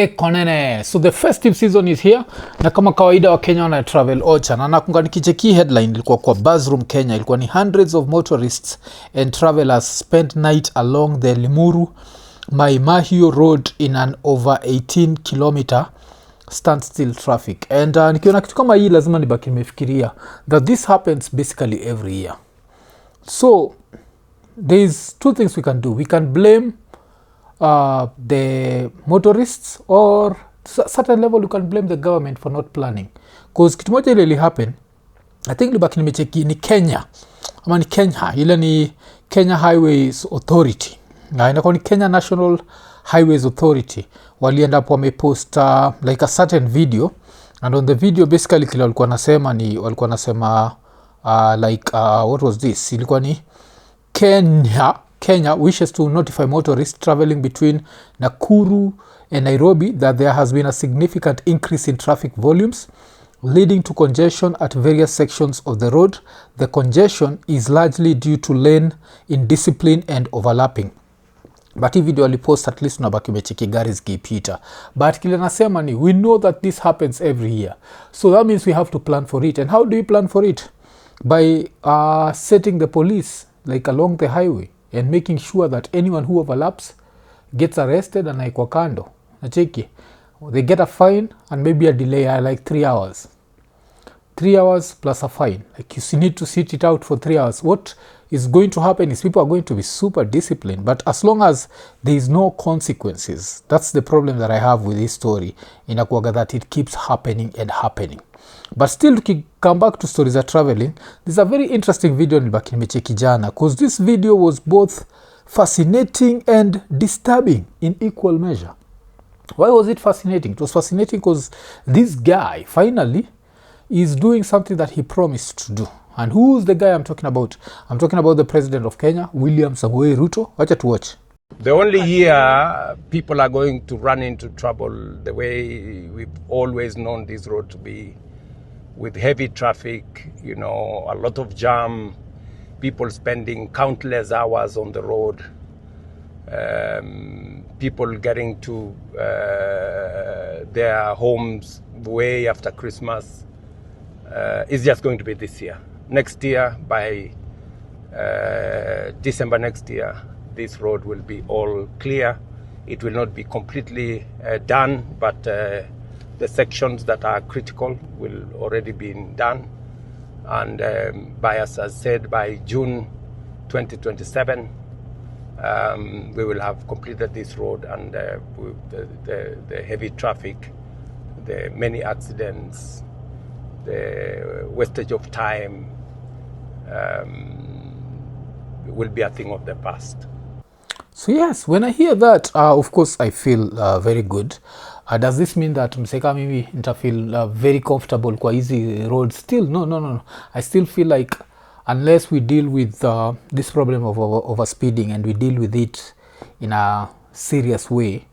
IKONINI. So the festive season is here, na kama kawaida wa Kenya wana travel ocha, na nakunga nikicheki headline ilikuwa kwa Buzzroom Kenya, ilikuwa ni hundreds of motorists and travelers spent night along the Limuru Mai Mahiu road in an over 18 kilometer standstill traffic. And nikiona kitu kama hii lazima nibaki nimefikiria that this happens basically every year. So there's two things we can do. We can blame the motorists, or certain level you can blame the government for not planning, because kitu moja ile happen, I think libaki nimecheki ni Kenya ama ni Kenya, ile ni Kenya Highways Authority, na inakuwa ni Kenya National Highways Authority. Walienda hapo wamepost like a certain video, and on the video basically kile walikuwa nasema ni walikuwa nasema what was this, ilikuwa ni Kenya wishes to notify motorists traveling between Nakuru and Nairobi that there has been a significant increase in traffic volumes leading to congestion at various sections of the road. The congestion is largely due to lane indiscipline and overlapping. But hii video alipost at least unabaki umecheki gari zikipita. But kile nasema ni we know that this happens every year. So that means we have to plan for it. And how do we plan for it? By setting the police like along the highway and making sure that anyone who overlaps gets arrested and naikwa kando. Nacheki, they get a fine and maybe a delay like 3 hours. 3 hours plus a fine. Like you need to sit it out for 3 hours. What is going to happen is people are going to be super disciplined. But as long as there is no consequences, that's the problem that I have with this story. Inakuwaga that it keeps happening and happening. But still, to come back to stories of traveling, there's a very interesting video nilibaki nimecheki jana, because this video was both fascinating and disturbing in equal measure. Why was it fascinating? It was fascinating because this guy finally is doing something that he promised to do. And who's the guy I'm talking about? I'm talking about the president of Kenya, William Ruto. Watch it, watch. The only year people are going to run into trouble the way we've always known this road to be, with heavy traffic, you know, a lot of jam, people spending countless hours on the road, people getting to their homes way after Christmas, is just going to be this year. Next year, by December next year, this road will be all clear. It will not be completely done, but the sections that are critical will already be done. And as I said, by June 2027, we will have completed this road, and the heavy traffic, the many accidents, the wastage of time will be a thing of the past. So yes, when I hear that, of course I feel very good. Does this mean that mseka mimi nita feel very comfortable kwa easy road? Still, no. I still feel like unless we deal with this problem of overspeeding and we deal with it in a serious way,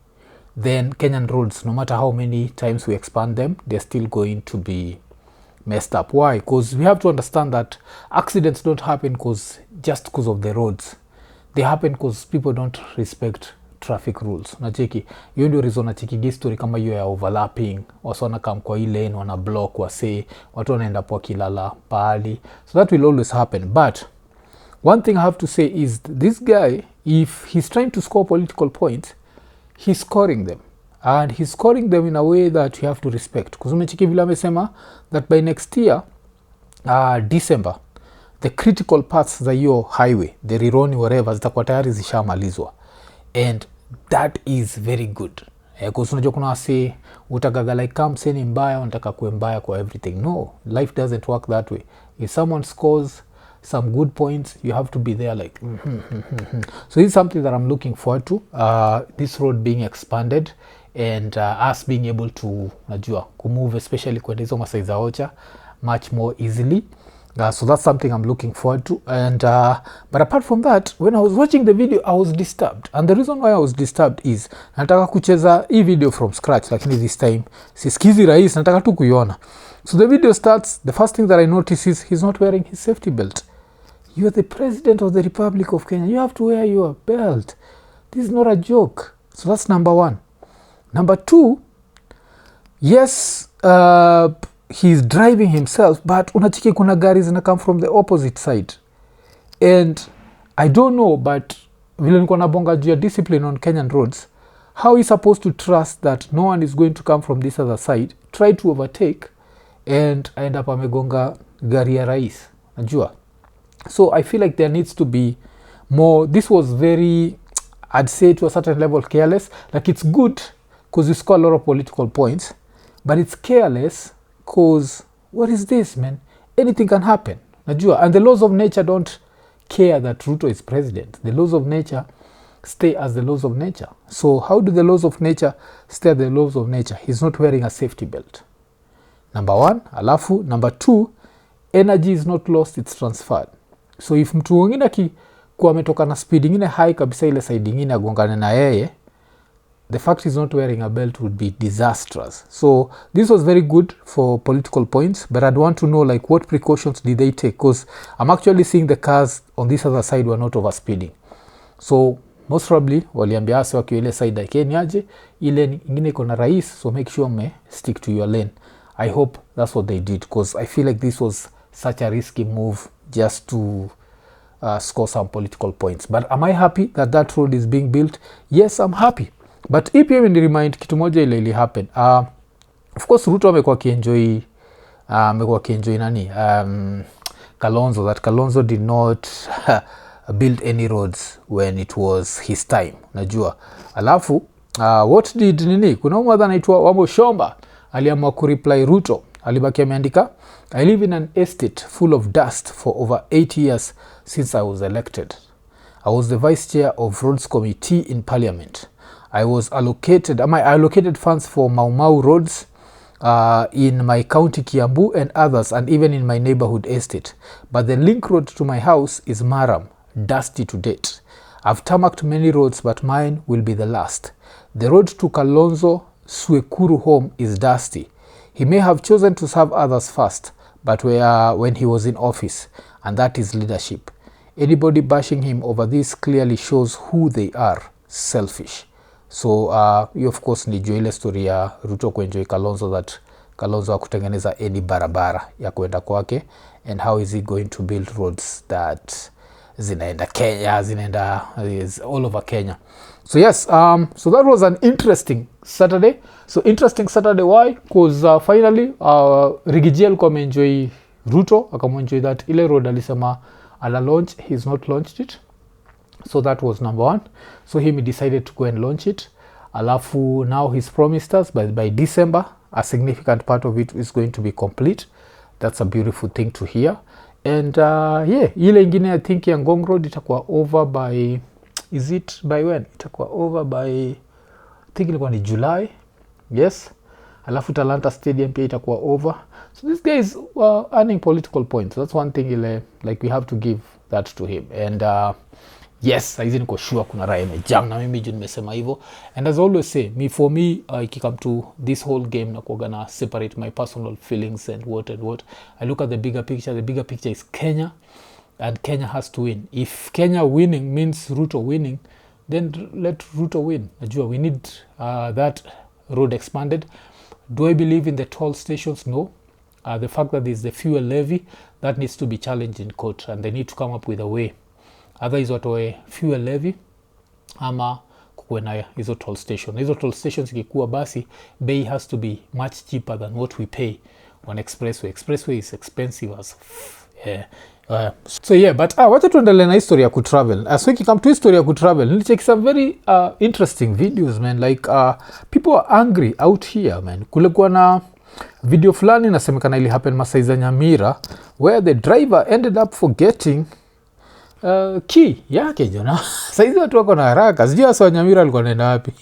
then Kenyan roads, no matter how many times we expand them, they're still going to be messed up. Why? Because we have to understand that accidents don't happen just because of the roads. They happen because people don't respect traffic rules. Nacheki, hiyo ndio reason nacheki story kama hiyo ya overlapping. Watu wanakam kwa ile lane, wana block wase, watu wanaenda kwa kilala pahali. So that will always happen. But one thing I have to say is this guy, if he's trying to score political points, he's scoring them. And he's scoring them in a way that you have to respect. Because umecheki vile amesema that by next year, December, the critical parts za hiyo highway, the Rironi whatever, zitakuwa tayari zishamalizwa. And that is very good. Because unajua kuna wase utagaga like kama mseni mbaya, unataka kuwe mbaya kwa everything. No, life doesn't work that way. If someone scores some good points, you have to be there like So this is something that I'm looking forward to, this road being expanded and us being able to najua kumove, especially kwa hizo masai za ocha much more easily. So that's something I'm looking forward to. And but apart from that, when I was watching the video, I was disturbed. And the reason why I was disturbed is nataka kucheza hii video from scratch, lakini this time sisikizi rahisi, nataka tu kuiona. So the video starts, the first thing that I notice is he's not wearing his safety belt. You're the president of the Republic of Kenya. You have to wear your belt. This is not a joke. So that's number one. Number 2, yes, he's driving himself, but unachiki kuna gari zina come from the opposite side. And I don't know, but vile niko nabonga juu ya discipline on Kenyan roads, how is supposed to trust that no one is going to come from this other side, try to overtake, and end up amegonga gari ya rais? Najua. So I feel like there needs to be more. This was very, I'd say to a certain level, careless. Like, it's good because you score a lot of political points, but it's careless because what is this, man? Anything can happen. Najua. And the laws of nature don't care that Ruto is president. The laws of nature stay as the laws of nature. So how do the laws of nature stay the laws of nature? He's not wearing a safety belt. Number 1. Alafu. Number 2, energy is not lost, it's transferred. So if mtu mwingine kwa ametoka na speed ingine high kabisa ile side ingine agongane na yeye, the fact he's not wearing a belt would be disastrous. So this was very good for political points, but I'd want to know, like, what precautions did they take? Because I'm actually seeing the cars on this other side were not overspeeding. So most probably waliambia ase wakiwa ile side akeni aje ile ingine iko na rais, so make sure me stick to your lane. I hope that's what they did, because I feel like this was such a risky move just to score some political points. But am I happy that that road is being built? Yes, I'm happy. But EPM ni remind kitu moja ile ili happen. Of course Ruto amekuwa kienjoy nani Kalonzo, that Kalonzo did not build any roads when it was his time. Najua. Alafu what did Nini? Kuna mwadha anaitwa Wamo Shomba aliamua kureply Ruto. Alibaki ameandika, I live in an estate full of dust for over 8 years since I was elected. I was the vice chair of roads committee in parliament. I allocated funds for Mau Mau roads in my county Kiambu and others, and even in my neighborhood estate. But the link road to my house is Maram, dusty to date. I've tarmacked many roads, but mine will be the last. The road to Kalonzo Swekuru home is dusty. He may have chosen to serve others first, but when he was in office, and that is leadership. Anybody bashing him over this clearly shows who they are, selfish. So you of course ni ile story ya Ruto kuenjoy Kalonzo, that Kalonzo hakutengeneza any barabara ya kuenda kwake, and how is he going to build roads that zinaenda Kenya, zinaenda all over Kenya. So yes, so that was an interesting Saturday. So interesting Saturday, why? Because finally Rigiji alikuwa ameenjoy Ruto, akamuenjoy that ile road alisema ala launch, he's not launched it. So that was number 1. So he decided to go and launch it. Alafu now he's promised us by December a significant part of it is going to be complete. That's a beautiful thing to hear. And yeah, ile ingine I think ya Ngong Road itakuwa over by, is it by when? Itakuwa over by, I think ilikuwa ni July. Yes. Alafu Talanta Stadium pia itakuwa over. So this guy is earning political points. That's one thing ile, like, we have to give that to him. And yes, saizi niko sure kuna raha imejam na mimi juu nimesema hivyo. And as I always say, for me ikikam to this whole game na kuoga na separate my personal feelings and what. I look at the bigger picture. The bigger picture is Kenya, and Kenya has to win. If Kenya winning means Ruto winning, then let Ruto win. Najua we need that road expanded. Do I believe in the toll stations? No. The fact that there's the fuel levy, that needs to be challenged in court, and they need to come up with a way. Otherwise watoe fuel levy ama kukuwe na hizo toll station. Hizo toll stations ikikuwa basi bei has to be much cheaper than what we pay on expressway. Expressway is expensive as so yeah, but wacha tuendelee na history ya kutravel. So ikikam to history ya kutravel, nilicheck some very interesting videos, man. Like people are angry out here, man. Kulikuwa na video fulani nasemekana ili happen Masaiza Nyamira, where the driver ended up forgetting key yake jona. Saizi watu wako na haraka. Sijui hasa Nyamira alikuwa anaenda wapi.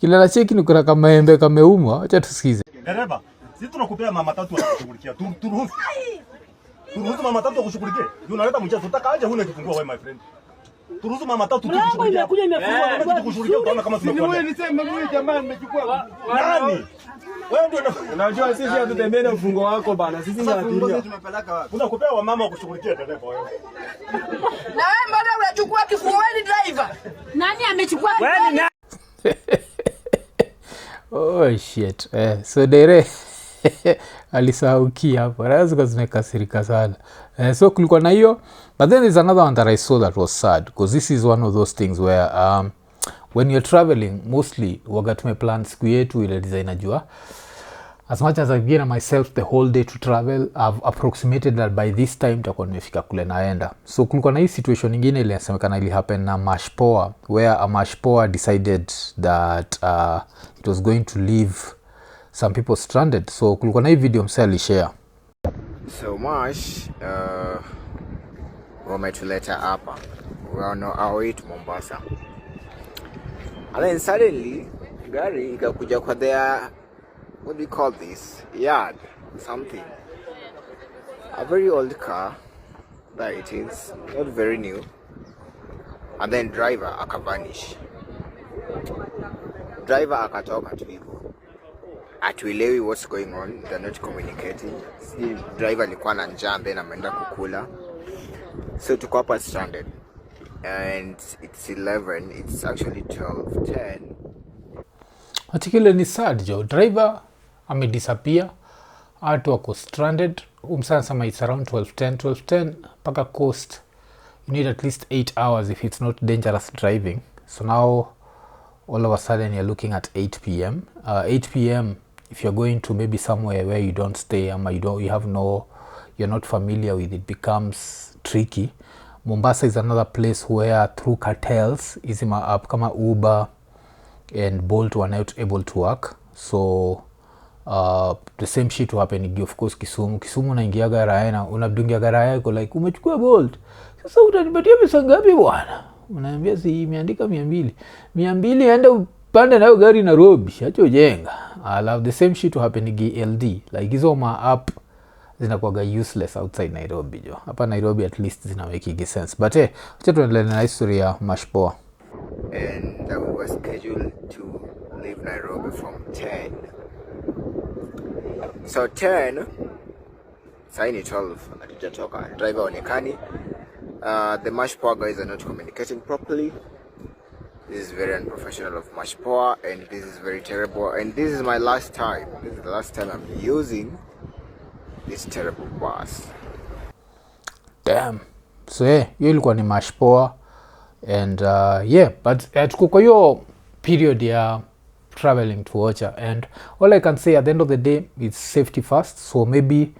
Kila na cheki ni kuna kama embe kameumwa. Acha tusikize. Dereva, sisi tunakupea mama tatu kushughulikia. Turuhusu. Turuhusu mama tatu kushughulikia. Unaleta mchezo, utaka aje huna kifungua wewe my friend. Turuhusu mama tatu kushughulikia. Kuja imefungwa kama kushughulikia, utaona kama tunakuwa. Wewe niseme mimi jamaa nimechukua. Nani? Wewe ndio unajua sisi hatutembee na ufungo wako bana. Sisi ni abiria. Tumepeleka wapi? Unakupea wa mama kushughulikia dereva wewe. Na wewe mbona unachukua kifungo, wewe ni driver? Nani amechukua? Wewe ni Oh shit. So dere alisaukia hapo. Razika zimekasirika sana. So kulikuwa na hiyo. But then there's another one that I saw that was sad. Because this is one of those things where when you're traveling, mostly waga tumeplan siku yetu ile design najua. As much as I've given myself the whole day to travel, I've approximated that by this time takuwa nimefika kule naenda. So kulikuwa na hii situation nyingine ile inasemekana ili happen na Mashpoa, where a Mashpoa decided that it was going to leave some people stranded. So kulikuwa na hii video msee alishare. So Mash wametuleta hapa. We're on our way to Mombasa. And then suddenly gari ikakuja kwa their, what do you call this? Yard, something. A very old car that it is, not very new. And then driver akavanish. Driver akatoka tu hivyo. Atuelewi what's going on, they're not communicating. See, driver alikuwa na njaa then ameenda kukula. So tuko hapa stranded. And it's 11, it's actually 12:10. Atikile ni sad jo, driver amedisappear, watu wako stranded. Umsana sama it's around 12:10 paka coast. You need at least 8 hours if it's not dangerous driving. So now all of a sudden you're looking at 8 p.m. 8 p.m. if you're going to maybe somewhere where you don't stay, you're not familiar with it, becomes tricky. Mombasa is another place where through cartels, izima app kama Uber and Bolt were not able to work. So the same shit will happen of course Kisumu unaingia garaya na unabdungia garaya yako like umechukua Bolt. Sasa utanipatia pesa ngapi bwana? Unaambia si imeandika 200 enda upande nayo gari Nairobi, acha jenga. I love the same shit will happen GLD. Like hizo ma app zinakuwaga useless outside Nairobi jo. Hapa Nairobi at least zinaweki sense. But acha tuendelee na history ya Mashpoa. And we were scheduled to leave Nairobi from 10. So 10, saini 12, atujatoka. Driver onekani. The Mashpoa guys are not communicating properly. This is very unprofessional of Mashpoa, and this is very terrible. And this is my last time. This is the last time I'm using this terrible bus. Damn. So hiyo ilikuwa ni Mashpoa. And but tuko kwa hiyo period ya traveling to Ocha, and all I can say at the end of the day it's safety first. So maybe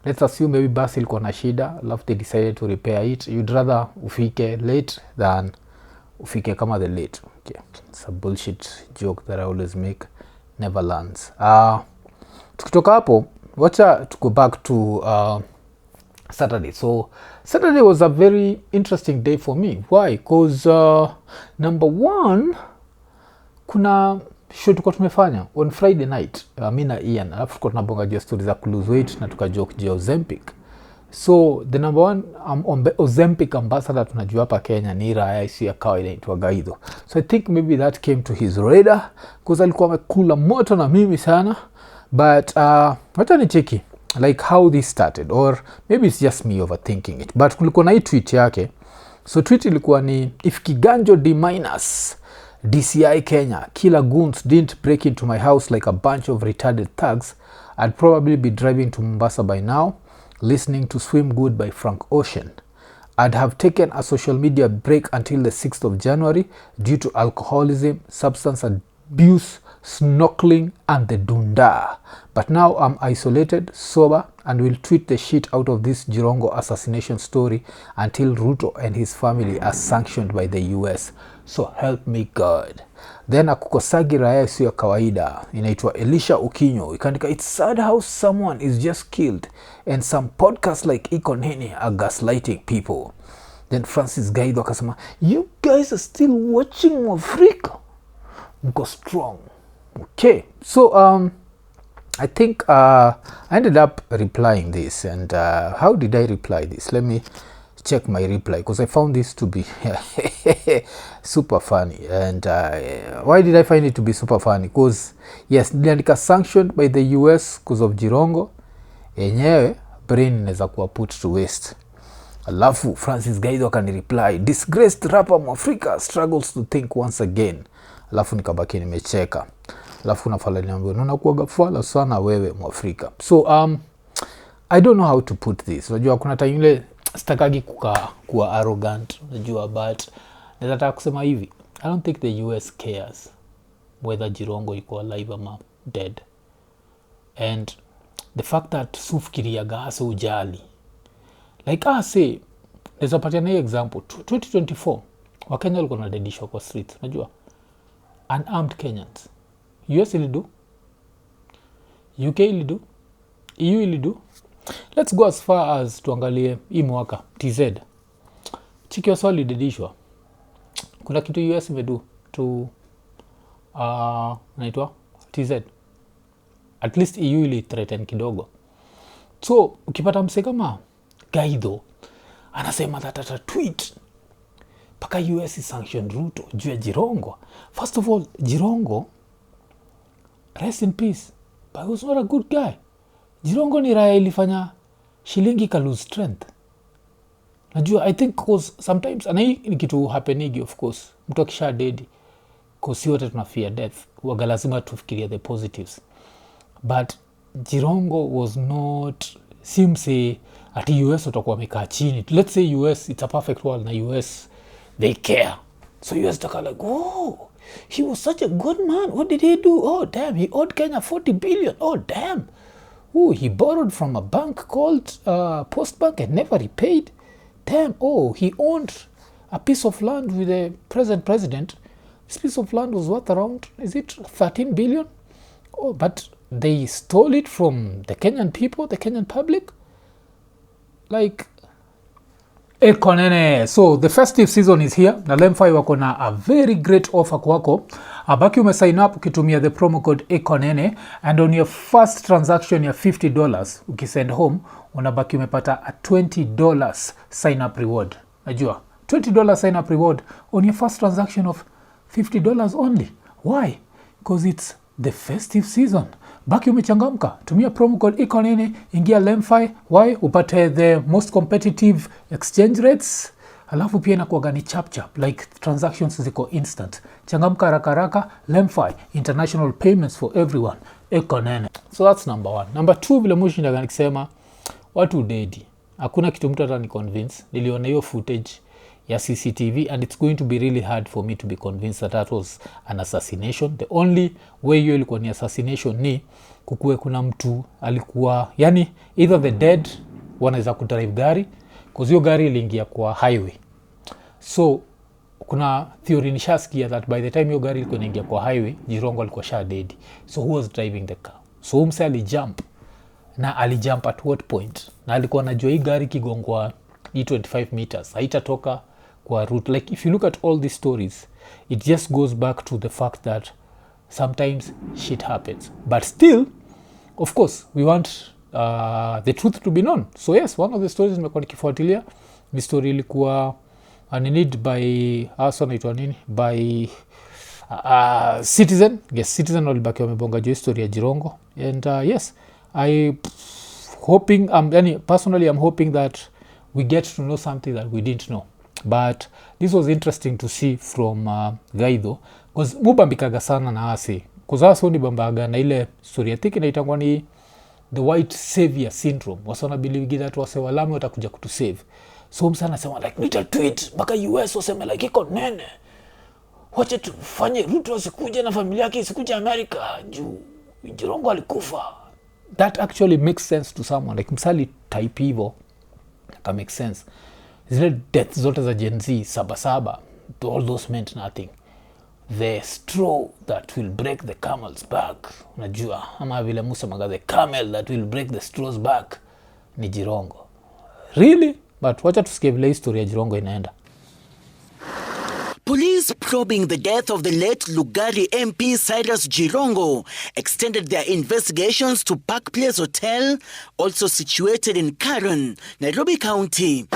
let's assume maybe bus ilikuwa na shida, alafu they decided to repair it. You'd rather ufike late than ufike kama the late. Okay, it's a bullshit joke that I always make, never lands. Tukitoka hapo wacha to go back to Saturday. So Saturday was a very interesting day for me. Why? Because number one, kuna show tulikuwa tumefanya on Friday night, mimi na Ian, alafu tulikuwa tunabonga juu stories za lose weight na tukajoke juu Ozempic. So the number one Ozempic ambassador tunajua hapa Kenya ni Raya isi ya kawaida inaitwa Gaido. So I think maybe that came to his radar because alikuwa amekula moto na mimi sana. But wacha ni cheki like how this started, or maybe it's just me overthinking it. But kulikuwa na hii tweet yake. So tweet ilikuwa ni, if Kiganjo D- DCI Kenya killer goons didn't break into my house like a bunch of retarded thugs, I'd probably be driving to Mombasa by now, listening to Swim Good by Frank Ocean. I'd have taken a social media break until the 6th of January due to alcoholism, substance abuse, snorkeling and the dunda. But now I'm isolated, sober, and will tweet the shit out of this Jirongo assassination story until Ruto and his family are sanctioned by the US. So help me God. Then akukosagi raya isiyo ya kawaida inaitwa Elisha Ukinyo ikaandika, it's sad how someone is just killed and some podcasts like IKONINI are gaslighting people. Then Francis Gaido akasema, you guys are still watching Africa, mko strong. Okay, so I think I ended up replying this, and how did I reply this? Let me check my reply because I found this to be super funny. And why did I find it to be super funny? Because yes, niliandika sanctioned by the US because of Jirongo, enyewe brain inaweza kuwa put to waste. Alafu Francis Gaido akani reply, disgraced rapper Mwafrika struggles to think once again. Alafu nikabaki nimecheka. alafu unafala niambiwa unakuaga fala sana wewe Mwafrika. So I don't know how to put this. Unajua kuna time ile sitakagi kuwa arrogant, unajua, but nataka kusema hivi, I don't think the US cares whether Jirongo iko alive ama dead. And the fact that sufikiriaga hasa ujali, like say naweza patia na example 2024 Wakenya walikuwa wanadedishwa kwa streets, unajua, unarmed Kenyans. US ilidu, UK ilidu, EU ilidu. Let's go as far as tuangalie hii mwaka TZ. Chiki Oso alidedishwa. Kuna kitu US imedu to naitwa TZ. At least EU ili threaten kidogo. So ukipata mse kama Gaido anasema that at a tweet paka US is sanctioned Ruto juu ya Jirongo. First of all, Jirongo, rest in peace, but he was not a good guy. Jirongo ni raya ilifanya shilingi ka lose strength. Najua, I think cause sometimes, and hii ni kitu happenigi of course, mtu akisha dead, cause si wote tunafear death, waga lazima tufikiria the positives. But Jirongo was not, simse ati US utakuwa mekaa chini. Let's say US, it's a perfect world na US, they care. So US taka like, oh, he was such a good man. What did he do? Oh, damn, he owed Kenya 40 billion. Oh, damn. Oh, he borrowed from a bank called Post Bank and never repaid. Damn. Oh, he owned a piece of land with the present president. This piece of land was worth around, is it 13 billion? Oh, but they stole it from the Kenyan people, the Kenyan public. Like, IKONINI. So the festive season is here. Na LemFi wako na a very great offer kwako. Abaki umesign up ukitumia the promo code IKONINI, and on your first transaction ya $50 ukisend home unabaki umepata a $20 sign up reward. Najua, $20 sign up reward on your first transaction of $50 only. Why? Because it's the festive season. Baki umechangamka, tumia promo code IKONINI, ingia LemFi. Why? Upate the most competitive exchange rates. Alafu pia inakuwaga ni chap like transactions ziko instant. Changamka haraka haraka. LemFi, international payments for everyone. IKONINI. So that's number 1. Number 2, vile mwisho ndaga nikisema watu dedi. Hakuna kitu mtu hata ni convince. Niliona hiyo footage ya CCTV and it's going to be really hard for me to be convinced that that was an assassination. The only way hiyo ilikuwa ni assassination ni kukuwe kuna mtu alikuwa, yani either the dead wanaweza kudrive gari, cause hiyo gari iliingia kwa highway. So kuna theory nishasikia that by the time hiyo gari ilikuwa inaingia kwa highway, Jirongo alikuwa sha dead. So who was driving the car? So mse alijump. Na alijump at what point? Na alikuwa anajua hii gari kigongwa 25 meters haitatoka kwa route. Like if you look at all these stories, it just goes back to the fact that sometimes shit happens. But still, of course, we want the truth to be known. So yes, one of the stories nimekuwa nikifuatilia ni story ilikuwa unneeded by naitwa nini, by Citizen. Yes, Citizen walibaki wamebonga juu story ya Jirongo. And yes, personally I'm hoping that we get to know something that we didn't know. But this was interesting to see from Gaido, because mubambikaga sana na asi, because aso ni bambaga na ile story tiki na itangwa ni the white savior syndrome. Wasona believe that wase walami watakuja kutu save. So msana sema like nita tweet mpaka US waseme like IKONINI, wacha tufanye Ruto asikuja na familia yake isikuja America juu Jirongo alikufa. That actually makes sense to someone like msali type hivyo. That makes sense. Zile death zote za Gen Z saba, all those meant nothing. The straw that will break the camel's back, unajua, ama vile Musa maga, the camel that will break the straw's back ni Jirongo. Really? But wacha tusikie vile historia ya Jirongo inaenda. Police probing the death of the late Lugari MP Cyrus Jirongo extended their investigations to Park Place Hotel, also situated in Karen, Nairobi County,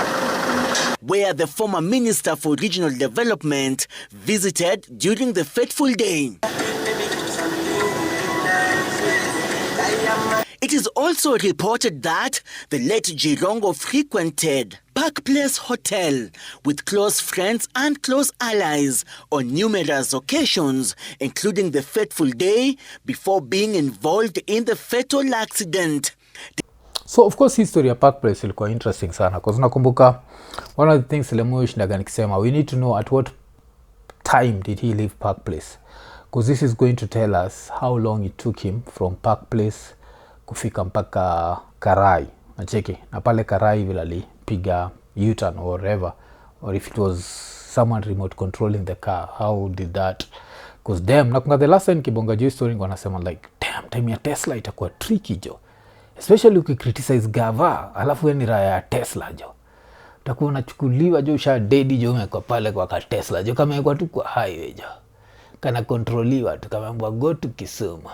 where the former Minister for Regional Development visited during the fateful day. It is also reported that the late Jirongo frequented Park Place Hotel with close friends and close allies on numerous occasions, including the fateful day before being involved in the fatal accident. So of course history ya Park Place ilikuwa interesting sana because nakumbuka one of the things Lemoishindaga nikisema we need to know at what time did he leave Park Place, because this is going to tell us how long it took him from Park Place kufika mpaka Karai. Nacheki na pale Karai vile alipiga U-turn or whatever, or if it was someone remote controlling the car, how did that, because damn nakumbuka the last time kibonga juu story wanasema like damn time ya Tesla itakuwa tricky jo, especially ukicriticize gava alafu ni raya ya Tesla jo, utakuwa unachukuliwa jo usha dedi jo umekwa pale kwa ka Tesla jo, kama ekwa tu kwa highway jo kana kontroliwa tu, kama mbwa go to Kisumu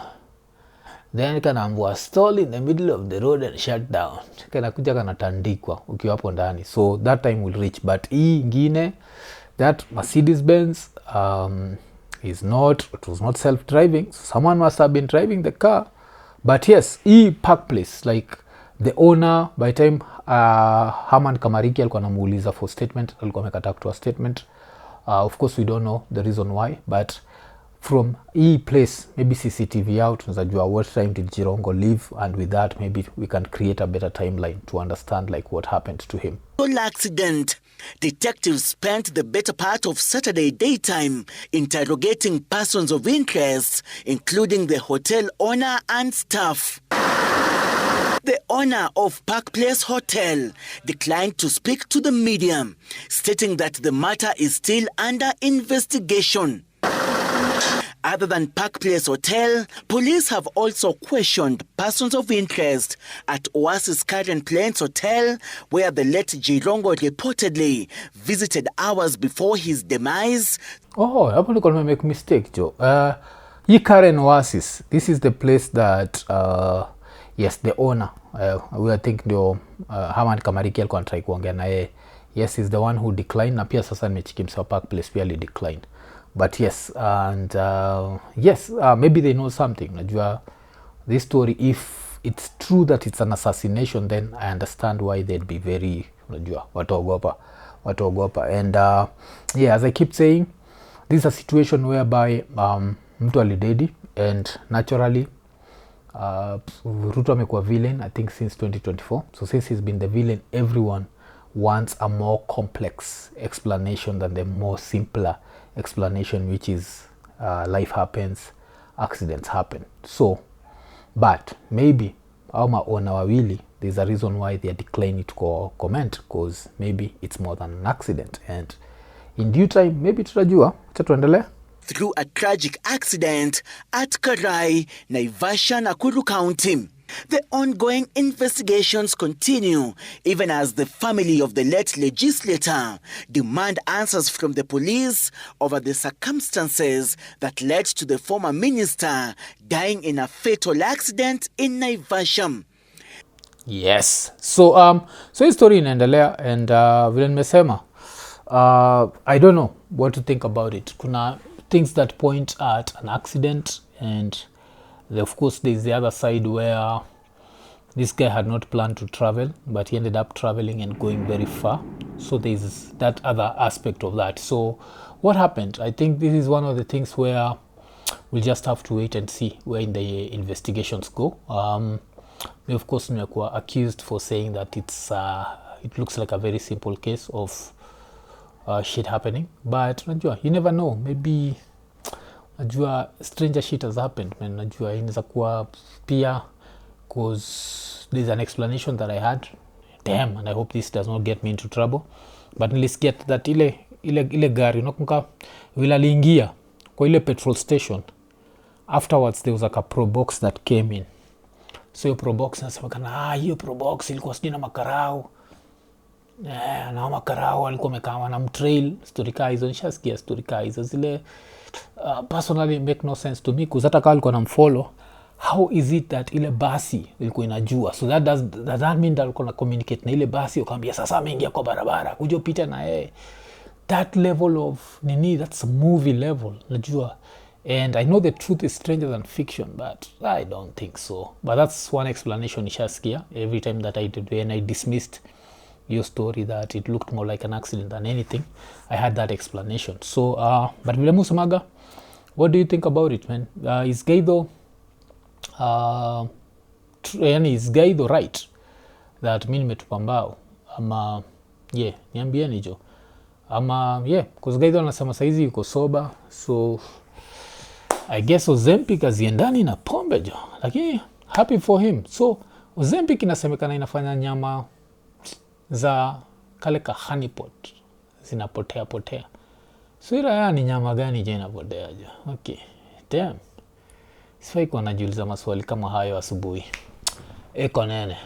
then kana mbwa stall in the middle of the road and shut down, kana kuja kana tandikwa ukiwa hapo ndani. So that time will reach, but hii ingine that Mercedes Benz is not, it was not self-driving, so someone must have been driving the car. But yes, hii Park Place like the owner by time Herman Kamariki alikuwa anamuuliza for statement, alikuwa amekataa kutoa statement. Of course we don't know the reason why, but from hii place maybe CCTV out tunajua what time did Jirongo leave, and with that maybe we can create a better timeline to understand like what happened to him. Accident. Detectives spent the better part of Saturday daytime interrogating persons of interest, including the hotel owner and staff. The owner of Park Place Hotel declined to speak to the media, stating that the matter is still under investigation. Other than Park Place Hotel, police have also questioned persons of interest at Oasis Current Plains Hotel, where the late Jirongo reportedly visited hours before his demise. Oh, hapo niko make mistake jo. Hii Karen Oasis, this is the place that yes, the owner we think ndio Herman Kamariki alikuwa anatry kuongea na yeye. Yes, is the one who declined, na pia sasa nimechikimsa Park Place pia declined. But yes, and yes, maybe they know something. Najua this story, if it's true that it's an assassination, then I understand why they'd be very, najua wataogopa. And yeah, as I keep saying, this is a situation whereby mtu alidedi, and naturally Ruto amekuwa villain I think since 2024. So since he's been the villain, everyone wants a more complex explanation than the more simpler explanation, which is life happens, accidents happen. So but maybe our owner wawili, there's a reason why they are declining to comment, because maybe it's more than an accident, and in due time maybe tutajua. Tuendelee. Through a tragic accident at Karai, Naivasha, Nakuru County. The ongoing investigations continue, even as the family of the late legislator demand answers from the police over the circumstances that led to the former minister dying in a fatal accident in Naivasha. Yes. So hii story inaendelea, and vile nimesema I don't know what to think about it. Kuna things that point at an accident, and of course there's the other side where this guy had not planned to travel, but he ended up traveling and going very far. So there's that other aspect of that. So what happened? I think this is one of the things where we'll just have to wait and see where the investigations go. We of course were accused for saying that it looks like a very simple case of shit happening, but najua you never know, maybe najua stranger shit has happened, man. Najua inaweza kuwa pia, because there's an explanation that I had, damn, and I hope this does not get me into trouble, but nilisikia that ile gari unakumbuka vile aliingia kwa ile petrol station, afterwards there was like a pro box that came in. So hiyo pro box nasemekana hiyo pro box ilikuwa sijui na makarao. Na makarao alikuwa amekaa na mtrail. Story kaa hizo nishasikia, story kaa hizo zile personally make no sense to me, because hata kama alikuwa namfollow, how is it that ile basi ilikuwa inajua? So does that mean that alikuwa na communicate na ile basi ukamwambia sasa ameingia kwa barabara kuja upite na yeye? That level of Nini, that's a movie level, najua. And I know the truth is stranger than fiction, but I don't think so. But that's one explanation nishasikia every time that I did when I dismissed your story that it looked more like an accident than anything. I had that explanation. So but vile musemaga, what do you think about it, man? Is Gaido is Gaido right that mi nimetupa mbao ama niambieni jo ama because Gaido anasema saizi yuko soba, so I guess Ozempic aziendani na pombe jo, lakini happy for him. So Ozempic inasemekana inafanya nyama za kale ka honeypot zinapotea potea. So ila ni nyama gani je inapotea jo? Okay, damn, sifai kuwa najiuliza maswali kama hayo asubuhi. Eko nene.